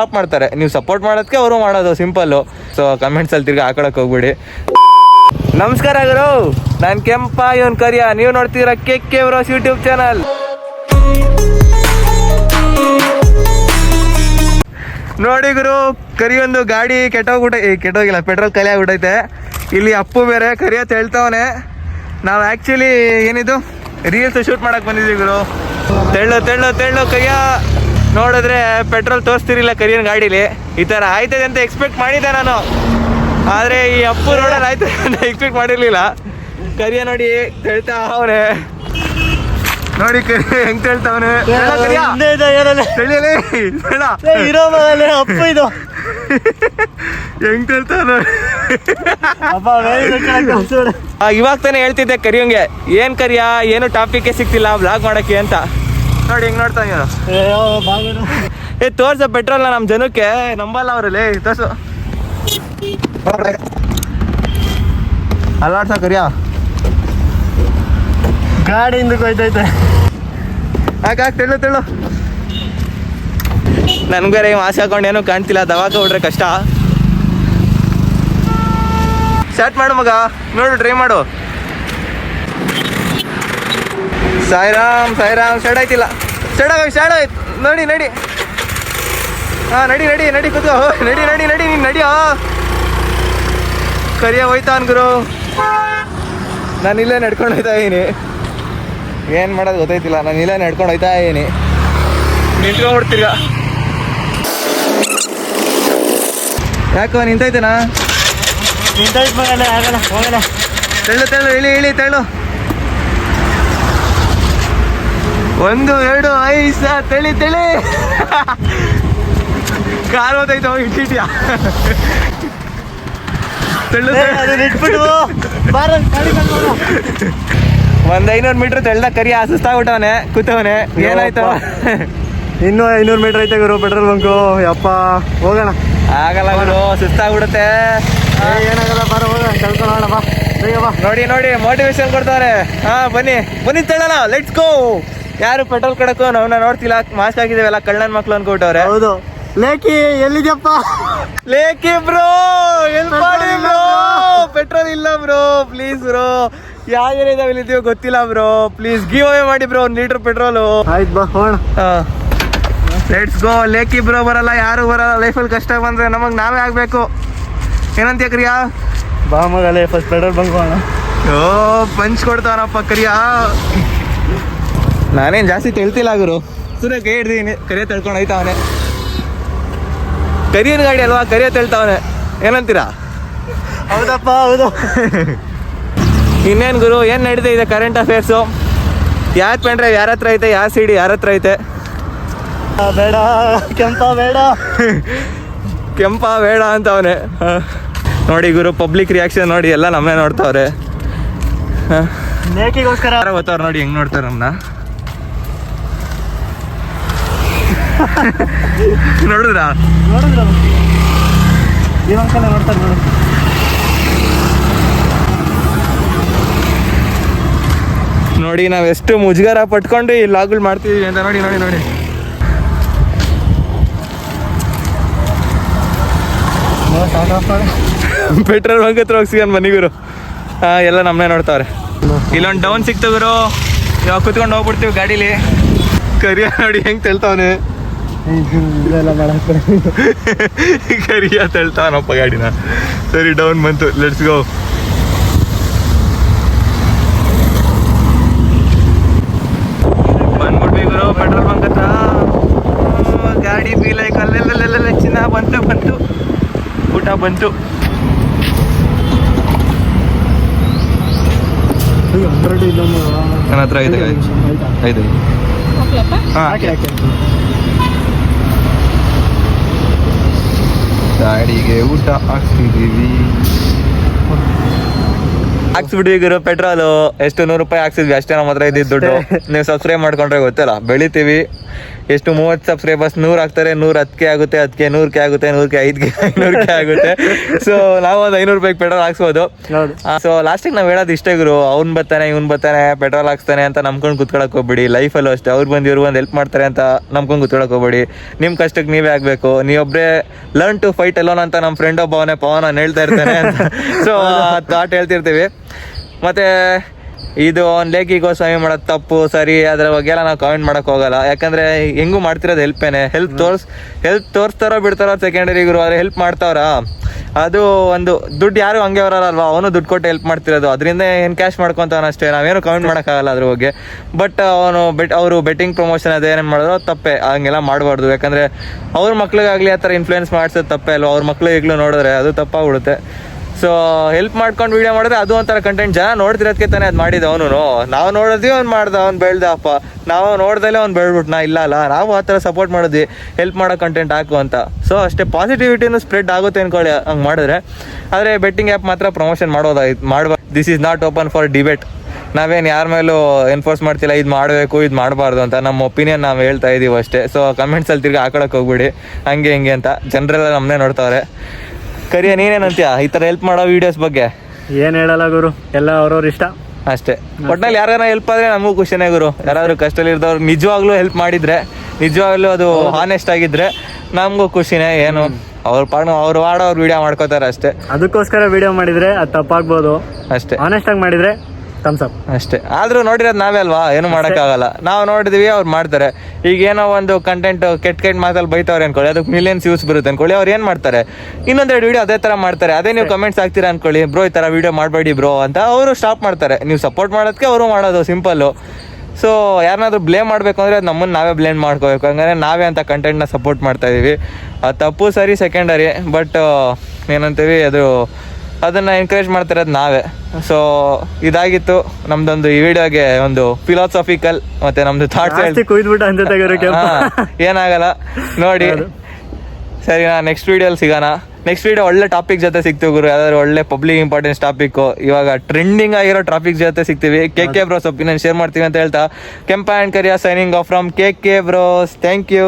Stop ಮಾಡ್ತಾರೆ. ನೀವು support ಮಾಡೋದಕ್ಕೆ ಅವರು ಮಾಡೋದು ಸಿಂಪಲ್ಲು. ಸೊ ಕಮೆಂಟ್ಸಲ್ಲಿ ತಿರ್ಗಿ ಹಾಕೊಳಕ್ಕೆ ಹೋಗ್ಬಿಡಿ. ನಮಸ್ಕಾರ ಗುರು, ನಾನು ಕೆಂಪ, ಇವನ್ ಕರಿಯ. ನೀವು ನೋಡ್ತೀರಾ ಕೆ ಬ್ರೋಸ್ ಯೂಟ್ಯೂಬ್ ಚಾನಲ್. ನೋಡಿ ಗುರು, ಕರಿಯೊಂದು ಗಾಡಿ ಕೆಟ್ಟೋಗಿಲ್ಲ, ಪೆಟ್ರೋಲ್ ಖಾಲಿ ಆಗ್ಬಿಟ್ಟೈತೆ. ಇಲ್ಲಿ ಅಪ್ಪು ಬೇರೆ ಕರಿಯ ಹೇಳ್ತಾವನೆ. ನಾವು ಆ್ಯಕ್ಚುಲಿ ಏನಿದು ರೀಲ್ಸ್ ಶೂಟ್ ಮಾಡಕ್ಕೆ ಬಂದಿದ್ದೀವಿ ಗುರು. ತೆಳ್ಳು ಕರಿಯ ನೋಡಿದ್ರೆ ಪೆಟ್ರೋಲ್ ತೋರಿಸ್ತಿರಿಲ್ಲ ಕರಿಯನ್ ಗಾಡೀಲಿ. ಈ ಥರ ಆಯ್ತದೆ ಅಂತ ಎಕ್ಸ್ಪೆಕ್ಟ್ ಮಾಡಿದ್ದೆ ನಾನು, ಆದರೆ ಈ ಅಪ್ಪು ರೋಡಲ್ಲಿ ಆಯ್ತದೆ ಅಂತ ಎಕ್ಸ್ಪೆಕ್ಟ್ ಮಾಡಿರಲಿಲ್ಲ. ಕರಿಯ ನೋಡಿ ಹೇಳ್ತಾ ಅವನೇ, ನೋಡಿ ಕರಿ ಹೆಂಗ್ ಹೇಳ್ತಾವನೆ. ಅಪ್ಪ ಇದು ಹೆಂಗ್ ಹೇಳ್ತಾವ. ಇವಾಗ ತಾನೇ ಹೇಳ್ತಿದ್ದೆ ಕರಿಯಂಗೆ, ಏನ್ ಕರಿಯ ಏನು ಟಾಪಿಕ್ ಸಿಕ್ತಿಲ್ಲ ಬ್ಲಾಗ್ ಮಾಡಕ್ಕೆ ಅಂತ. ನೋಡಿ ಹೆಂಗ್ ನೋಡ್ತಾ ತೋರ್ಸ ಪೆಟ್ರೋಲ್ನ ನಮ್ಮ ಜನಕ್ಕೆ. ನಂಬಲ್ಲ ಅವರಲ್ಲಿ. ತೋರ್ಸು, ಅಲ್ಲಾಡ್ಸ ಕರಿಯ. ಗಾಡಿ ಹಿಂದಕ್ಕೆ ಹೋಯ್ತೈತೆ. ಹಾಕ ತೆಳ್ಳು. ನನ್ಗಾರೆ ಮಾಸ್ಕ್ ಹಾಕೊಂಡು ಏನೂ ಕಾಣ್ತಿಲ್ಲ, ದವಾಕ ಬಿಡ್ರೆ ಕಷ್ಟ. ಸ್ಟಾರ್ಟ್ ಮಾಡು ಮಗ, ನೋಡು ಟ್ರೈ ಮಾಡು. ಸಾಯಿರಾಮ್ ಸ್ಟಾರ್ಟ್ ಆಯ್ತಿಲ್ಲ. ಸ್ಟಾರ್ಟ್ ಆಯ್ತು. ನಡಿ. ಹಾಂ ನಡಿ ಕೂತು. ನಡಿ ನೀನು ನಡಿಯೋ. ಕರಿಯ ಹೋಯ್ತಾನ್ ಗುರು. ನಾನು ಇಲ್ಲೇ ನಡ್ಕೊಂಡು ಹೋಯ್ತಾ ಇದೀನಿ. ಏನು ಮಾಡೋದು ಗೊತ್ತೈತಿಲ್ಲ, ನಾನು ಇಲ್ಲೇ ನಡ್ಕೊಂಡು ಹೋಯ್ತಾ ಇದೀನಿ. ನಿಂತ್ಕೊಂಡ್ಬಿಡ್ತೀರ ಯಾಕೋ ನಿಂತೈತೆನಾ? ತೆಳ್ಳು ಇಳಿ. 1 2 5 ತೆಳಿ. ಕಾರ್ ಹೋದೈತೆ ಇಟ್ಟಿದ್ಯಾ? ಒಂದು 500 ಮೀಟ್ರ್ ತೆಳ್ದ ಕರಿಯ ಸುಸ್ತಾಗ್ಬಿಟ್ಟವನೆ, ಕೂತವನೆ. ಏನಾಯ್ತು? ಇನ್ನೂ 500 ಮೀಟರ್ ಐತೆ ಗುರು ಪೆಟ್ರೋಲ್ ಬಂಕು. ಯಪ್ಪ ಹೋಗೋಣ. ಆಗಲ್ಲ ಗುರು, ಸುಸ್ತಾಗ್ಬಿಡುತ್ತೆ. ಏನಾಗಲ್ಲ, ಬಾರ ಹೋಗೋಣ, ಕಳ್ಕೊಳ್ಳೋಣ ಬಾ. ನೋಡಿ ಮೋಟಿವೇಶನ್ ಕೊಡ್ತಾರೆ. ಬನ್ನಿ ತೆಳ್ಳಣ, ಲೆಟ್ಸ್ ಗೋ. ಯಾರು ಪೆಟ್ರೋಲ್ ಕೊಡಕ್ಕೂ ನಾವನ್ನ ನೋಡ್ತಿಲ್ಲ, ಮಾಸ್ಕ್ ಹಾಕಿದೇವಲ್ಲ, ಕಳ್ಳನ ಮಕ್ಳು ಅನ್ಕೊಟ್ಟವ್ರೆ. ಹೌದು. ಲೇಕಿ ಎಲ್ಲಿದ್ಯಪ್ಪ? ಲೇಕಿ ಬ್ರೋ, ಎಲ್ಲಿ ಮಾಡಿ ಬ್ರೋ? ಪೆಟ್ರೋಲ್ ಇಲ್ಲ ಬ್ರೋ, ಪ್ಲೀಸ್ ಬ್ರೋ. ಯಾವ ಏರಿಯಾದಾಗ ಇಲ್ಲಿದ್ದೀವೋ ಗೊತ್ತಿಲ್ಲ ಬ್ರೋ, ಪ್ಲೀಸ್ ಗಿವ್ ಅವೇ ಮಾಡಿ ಬ್ರೋ 1 ಲೀಟರ್ ಪೆಟ್ರೋಲು. ಆಯ್ತು ಬಾ ಹೋಗೋಣ. Let's go. ಲೇಕಿ ಬ್ರೋ ಬರಲ್ಲ, ಯಾರು ಬರಲ್ಲ. ಲೈಫಲ್ಲಿ ಕಷ್ಟ ಬಂದರೆ ನಮಗೆ ನಾವೇ ಆಗಬೇಕು. ಏನಂತೀಯ ಕರಿಯಾ? ಬಾ ಮಗಲೇ, ಫಸ್ಟ್ ಪೆಟ್ರೋಲ್ ಬಂಕ್ ಹೋಗೋಣ. ಪಂಚ್ ಕೊಡ್ತಾವನಪ್ಪ ಕರಿಯಾ. ನಾನೇನು ಜಾಸ್ತಿ ತಿಳ್ತಿಲ್ಲ ಗುರು, ಸುಮ್ಮನೆ ಕೈ ಹಿಡ್ದೀನಿ. ಕರಿಯ ತಳ್ಕೊಂಡು ಹೋಯ್ತಾವನೆ. ಕರಿಯನ್ ಗಾಡಿ ಅಲ್ವಾ, ಕರಿಯ ತಳ್ತಾವನೆ. ಏನಂತೀರಾ? ಹೌದಪ್ಪ, ಹೌದು. ಇನ್ನೇನು ಗುರು, ಏನು ನಡೀತಾ ಇದೆ ಕರೆಂಟ್ ಅಫೇರ್ಸು? ಯಾರು ಪೆನ್ ಡ್ರೈವ್ ಯಾರ ಹತ್ರ ಐತೆ, ಯಾರ CD ಯಾರ ಹತ್ರ ಐತೆ? ಬೇಡ ಕೆಂಪ ಬೇಡ ಅಂತವನೆ. ನೋಡಿ ಗುರು, ಪಬ್ಲಿಕ್ ರಿಯಾಕ್ಷನ್ ನೋಡಿ, ಎಲ್ಲ ನಮ್ಮನ್ನೇ ನೋಡ್ತಾವ್ರೆ. ಲೇಕಿಗೋಸ್ಕರ ಗೊತ್ತವ್ರು ನೋಡಿ ಹೆಂಗ್ ನೋಡ್ತಾರೆ ನಮ್ಮನ್ನ. ನೋಡಿದ್ರಾ? ಇವಂಕಲ್ಲ ನೋಡ್ತಾರೆ ನೋಡು. ನೋಡಿ ನಾವೆಷ್ಟು ಮುಜುಗರ ಪಟ್ಕೊಂಡು ಈ ಲಾಗ್ಗಳು ಮಾಡ್ತಿದೀವಿ ಅಂತ. ನೋಡಿ ಪೆಟ್ರೋಲ್ ಬಂಕ್ ಹತ್ರ ಹೋಗ್ಸಿಗನ್ ಬನ್ನಿ ಗುರು. ಎಲ್ಲ ನಮ್ಮನ್ನೇ ನೋಡ್ತಾವ್ರೆ. ಇಲ್ಲೊಂದು ಡೌನ್ ಸಿಕ್ತು ಗುರು, ಇವಾಗ ಕುತ್ಕೊಂಡು ಹೋಗ್ಬಿಡ್ತೀವಿ ಗಾಡೀಲಿ. ಕರಿಯ ನೋಡಿ ಹೆಂಗ್ ತೆಳ್ತಾವನೆ. ಕರಿಯ ತೆಳ್ತಾವನಪ್ಪ ಗಾಡಿನ. ಸರಿ, ಡೌನ್ ಬಂತು, ಲೆಟ್ಸ್ ಗೋ. ಬಂದ್ಬಿಟ್ವಿ ಗುರು ಪೆಟ್ರೋಲ್ ಬಂಕ್ ಹತ್ರ. ಗಾಡಿ ಬೀಲೈಕ್ ಅಲ್ಲೆಲ್ಲ ಚಿನ್ನ ಬಂತು, ಊಟ ಬಂತು. ನನ್ನ ಹತ್ರ ಐತೆ. ಗಾಡಿಗೆ ಊಟ ಹಾಕ್ಸ್ಬಿಟ್ವಿ ಗುರು ಪೆಟ್ರೋಲು. ಎಷ್ಟು 100 ರೂಪಾಯಿ ಹಾಕ್ಸಿದ್ವಿ ಅಷ್ಟೇ ನಮ್ಮ ಹತ್ರ ಇದ್ದಿದ್ದು ದುಡ್ಡು. ನೀವು ಸಬ್ಸ್ಕ್ರೈಬ್ ಮಾಡ್ಕೊಂಡ್ರೆ ಗೊತ್ತಲ್ಲ, ಬೆಳಿತೀವಿ. ಎಷ್ಟು 30 ಸಬ್ಸ್ಕ್ರೈಬರ್ಸ್ 100 ಆಗ್ತಾರೆ, 100 10K ಆಗುತ್ತೆ, 10K 100K ಆಗುತ್ತೆ, 100K 5K 500K ಆಗುತ್ತೆ. ಸೊ ನಾವು ಒಂದು 500 ರೂಪಾಯಿಗೆ ಪೆಟ್ರೋಲ್ ಹಾಕ್ಸ್ಬೋದು. ಹೌದು. ಸೊ ಲಾಸ್ಟಿಗೆ ನಾವು ಹೇಳೋದು ಇಷ್ಟೇ ಗುರು, ಅವ್ನು ಬರ್ತಾನೆ ಇವ್ನು ಬರ್ತಾನೆ ಪೆಟ್ರೋಲ್ ಹಾಕ್ಸ್ತಾನೆ ಅಂತ ನಂಬ್ಕೊಂಡು ಕುತ್ಕೊಳಕ್ ಹೋಗ್ಬೇಡಿ. ಲೈಫಲ್ಲೂ ಅಷ್ಟೇ, ಅವ್ರು ಬಂದು ಇವ್ರು ಬಂದು ಹೆಲ್ಪ್ ಮಾಡ್ತಾರೆ ಅಂತ ನಂಬ್ಕೊಂಡು ಕುತ್ಕೊಳಕ್ ಹೋಗ್ಬೇಡಿ. ನಿಮ್ಮ ಕಷ್ಟಕ್ಕೆ ನೀವೇ ಆಗಬೇಕು. ನೀವೊಬ್ಬರೇ ಲರ್ನ್ ಟು ಫೈಟ್ ಅಲೋನ್ ಅಂತ ನಮ್ಮ ಫ್ರೆಂಡ್ ಒಬ್ಬವನೇ ಪವನ್ ಹೇಳ್ತಾ ಇರ್ತಾನೆ ಅಂತ. ಸೊ ಥಾಟ್ ಹೇಳ್ತಿರ್ತೀವಿ. ಮತ್ತು ಇದು ಒಂದು ಲೇಖಿ ಗೋಸ್ವಾಮಿ ಮಾಡೋದು ತಪ್ಪು ಸರಿ ಅದರ ಬಗ್ಗೆ ಎಲ್ಲ ನಾವು ಕಾಮೆಂಟ್ ಮಾಡೋಕೆ ಹೋಗಲ್ಲ. ಯಾಕಂದರೆ ಹೆಂಗೂ ಮಾಡ್ತಿರೋದು ಹೆಲ್ಪೇನೆ. ಹೆಲ್ಪ್ ತೋರಿಸ್ತಾರೋ ಬಿಡ್ತಾರೋ ಸೆಕೆಂಡರಿ ಗುರು, ಆದರೆ ಹೆಲ್ಪ್ ಮಾಡ್ತಾವ್ರ ಅದು ಒಂದು ದುಡ್ಡು ಯಾರು ಹಂಗೆ ಬರಲ್ವಾ, ಅವನು ದುಡ್ಡು ಕೊಟ್ಟು ಹೆಲ್ಪ್ ಮಾಡ್ತಿರೋದು, ಅದರಿಂದ ಏನು ಕ್ಯಾಶ್ ಮಾಡ್ಕೊತಾವನ ಅಷ್ಟೇ. ನಾವೇನು ಕಮೆಂಟ್ ಮಾಡೋಕ್ಕಾಗಲ್ಲ ಅದ್ರ ಬಗ್ಗೆ. ಬಟ್ ಅವರು ಬೆಟ್ಟಿಂಗ್ ಪ್ರಮೋಷನ್ ಅದೇನೇನು ಮಾಡಿದ್ರು ಅದು ತಪ್ಪೇ, ಹಂಗೆಲ್ಲ ಮಾಡಬಾರ್ದು. ಯಾಕಂದರೆ ಅವ್ರ ಮಕ್ಳಿಗಾಗಲಿ ಆ ಥರ ಇನ್ಫ್ಲೂಯೆನ್ಸ್ ಮಾಡಿಸೋದು ತಪ್ಪೇ ಅಲ್ವಾ. ಅವ್ರ ಮಕ್ಳು ಈಗಲೂ ನೋಡಿದ್ರೆ ಅದು ತಪ್ಪಾಗ್ಬಿಡುತ್ತೆ. ಸೊ ಹೆಲ್ಪ್ ಮಾಡ್ಕೊಂಡು ವೀಡಿಯೋ ಮಾಡಿದ್ರೆ ಅದು ಒಂಥರ ಕಂಟೆಂಟ್. ಜನ ನೋಡ್ತಿರೋದಕ್ಕೆ ತಾನೇ ಅದು ಮಾಡಿದ್ದು. ಅವನು ನಾವು ನೋಡಿದ್ವಿ ಅವ್ನು ಮಾಡ್ದ, ಅವ್ನು ಬೆಳ್ದ ಅಪ್ಪ, ನಾವು ನೋಡ್ದಲ್ಲೇ ಅವ್ನು ಬೆಳ್ಬಿಟ್ನಾ, ಇಲ್ಲ ನಾವು ಆ ಥರ ಸಪೋರ್ಟ್ ಮಾಡಿದ್ವಿ ಹೆಲ್ಪ್ ಮಾಡೋ ಕಂಟೆಂಟ್ ಹಾಕು ಅಂತ. ಸೊ ಅಷ್ಟೇ ಪಾಸಿಟಿವಿಟಿನೂ ಸ್ಪ್ರೆಡ್ ಆಗುತ್ತೆ ಅಂದ್ಕೊಳ್ಳಿ ಹಂಗೆ ಮಾಡಿದ್ರೆ. ಆದರೆ ಬೆಟ್ಟಿಂಗ್ ಆ್ಯಪ್ ಮಾತ್ರ ಪ್ರಮೋಷನ್ ಮಾಡಬಾರ್ದು. This is not open for debate. ನಾವೇನು ಯಾರ ಮೇಲೂ ಎನ್ಫೋರ್ಸ್ ಮಾಡ್ತಿಲ್ಲ ಇದು ಮಾಡಬೇಕು ಇದು ಮಾಡಬಾರ್ದು ಅಂತ. ನಮ್ಮ ಒಪಿನಿಯನ್ ನಾವು ಹೇಳ್ತಾ ಇದ್ದೀವಿ ಅಷ್ಟೇ. ಸೊ ಕಮೆಂಟ್ಸಲ್ಲಿ ತಿರ್ಗಿ ಹಾಕೊಳಕ್ಕೆ ಹೋಗ್ಬಿಡಿ ಹಂಗೆ ಹಿಂಗೆ ಅಂತ. ಜನರೆಲ್ಲ ನಮ್ಮನ್ನೇ ನೋಡ್ತಾವ್ರೆ. ಕರಿಯ ನೀನೇನಂತೀಯ ಈ ಥರ ಹೆಲ್ಪ್ ಮಾಡೋ ವೀಡಿಯೋಸ್ ಬಗ್ಗೆ? ಏನು ಹೇಳಲ್ಲ ಗುರು, ಎಲ್ಲ ಅವ್ರವ್ರ ಇಷ್ಟ ಅಷ್ಟೇ. ಒಟ್ನಲ್ಲಿ ಯಾರು ಹೆಲ್ಪ್ ಆದರೆ ನಮಗೂ ಖುಷಿನೇ ಗುರು. ಯಾರಾದರೂ ಕಷ್ಟದಲ್ಲಿ ಇರ್ದವ್ರು ನಿಜವಾಗ್ಲೂ ಹೆಲ್ಪ್ ಮಾಡಿದರೆ, ನಿಜವಾಗ್ಲೂ ಅದು ಹಾನೆಸ್ಟ್ ಆಗಿದ್ರೆ ನಮಗೂ ಖುಷಿನೇ. ಏನು ಅವ್ರ ಅವ್ರು ಅವ್ರ ವಿಡಿಯೋ ಮಾಡ್ಕೋತಾರೆ ಅಷ್ಟೇ. ಅದಕ್ಕೋಸ್ಕರ ವಿಡಿಯೋ ಮಾಡಿದರೆ ಅದು ತಪ್ಪಾಗ್ಬೋದು ಅಷ್ಟೇ. ಆನೆಸ್ಟ್ ಆಗಿ ಮಾಡಿದರೆ ಥಮ್ಸ್ ಅಪ್ ಅಷ್ಟೇ. ಆದರೂ ನೋಡಿರೋದು ನಾವೇ ಅಲ್ವಾ, ಏನು ಮಾಡೋಕ್ಕಾಗಲ್ಲ. ನಾವು ನೋಡಿದ್ವಿ, ಅವ್ರು ಮಾಡ್ತಾರೆ. ಈಗ ಏನೋ ಒಂದು ಕಂಟೆಂಟ್ ಕೆಟ್ಟ ಮಾತಲ್ಲಿ ಬೈತವ್ರೆ ಅನ್ಕೊಳ್ಳಿ, ಅದಕ್ಕೆ ಮಿಲಿಯನ್ಸ್ ವ್ಯೂಸ್ ಬರುತ್ತೆ ಅನ್ಕೊಳ್ಳಿ, ಅವ್ರು ಏನು ಮಾಡ್ತಾರೆ, ಇನ್ನೊಂದೆರಡು ವಿಡಿಯೋ ಅದೇ ಥರ ಮಾಡ್ತಾರೆ. ಅದೇ ನೀವು ಕಮೆಂಟ್ಸ್ ಹಾಕ್ತೀರಾ ಅನ್ಕೊಳ್ಳಿ, ಬ್ರೋ ಈ ಥರ ವಿಡಿಯೋ ಮಾಡಬೇಡಿ ಬ್ರೋ ಅಂತ, ಅವರು ಸ್ಟಾಪ್ ಮಾಡ್ತಾರೆ. ನೀವು ಸಪೋರ್ಟ್ ಮಾಡೋದಕ್ಕೆ ಅವರು ಮಾಡೋದು ಸಿಂಪಲ್ಲು. ಸೊ ಯಾರನ್ನಾದ್ರೂ ಬ್ಲೇಮ್ ಮಾಡಬೇಕು ಅಂದರೆ ಅದು ನಮ್ಮನ್ನು ನಾವೇ ಬ್ಲೇಮ್ ಮಾಡ್ಕೋಬೇಕು. ಹಂಗಾದ್ರೆ ನಾವೇ ಅಂತ ಕಂಟೆಂಟ್ನ ಸಪೋರ್ಟ್ ಮಾಡ್ತಾಯಿದ್ದೀವಿ. ಅದು ತಪ್ಪು ಸರಿ ಸೆಕೆಂಡರಿ, ಬಟ್ ಏನಂತೀವಿ ಅದನ್ನು ಎಂಕರೇಜ್ ಮಾಡ್ತಿರೋದು ನಾವೇ. ಸೊ ಇದಾಗಿತ್ತು ನಮ್ದೊಂದು ಈ ವಿಡಿಯೋಗೆ ಒಂದು ಫಿಲಾಸಫಿಕಲ್ ಮತ್ತು ನಮ್ಮದು ಥಾಟ್ಸ್ ಕುಯ್ದ್ಬಿಟ್ಟು ಅಂತ ಏನಾಗಲ್ಲ ನೋಡಿ. ಸರಿ, ನೆಕ್ಸ್ಟ್ ವಿಡಿಯೋಲಿ ಸಿಗೋಣ. ನೆಕ್ಸ್ಟ್ ವಿಡಿಯೋ ಒಳ್ಳೆ ಟಾಪಿಕ್ ಜೊತೆ ಸಿಗ್ತೀವಿ ಗುರು. ಯಾವ್ದಾದ್ರು ಒಳ್ಳೆ ಪಬ್ಲಿಕ್ ಇಂಪಾರ್ಟೆನ್ಸ್ ಟಾಪಿಕ್ಕು, ಇವಾಗ ಟ್ರೆಂಡಿಂಗ್ ಆಗಿರೋ ಟಾಪಿಕ್ ಜೊತೆ ಸಿಗ್ತೀವಿ. KK ಬ್ರೋಸ್ ಒಪಿನಿಯನ್ ಶೇರ್ ಮಾಡ್ತೀವಿ ಅಂತ ಹೇಳ್ತಾ, Kempa and Kariya signing off from KK bros. Thank you.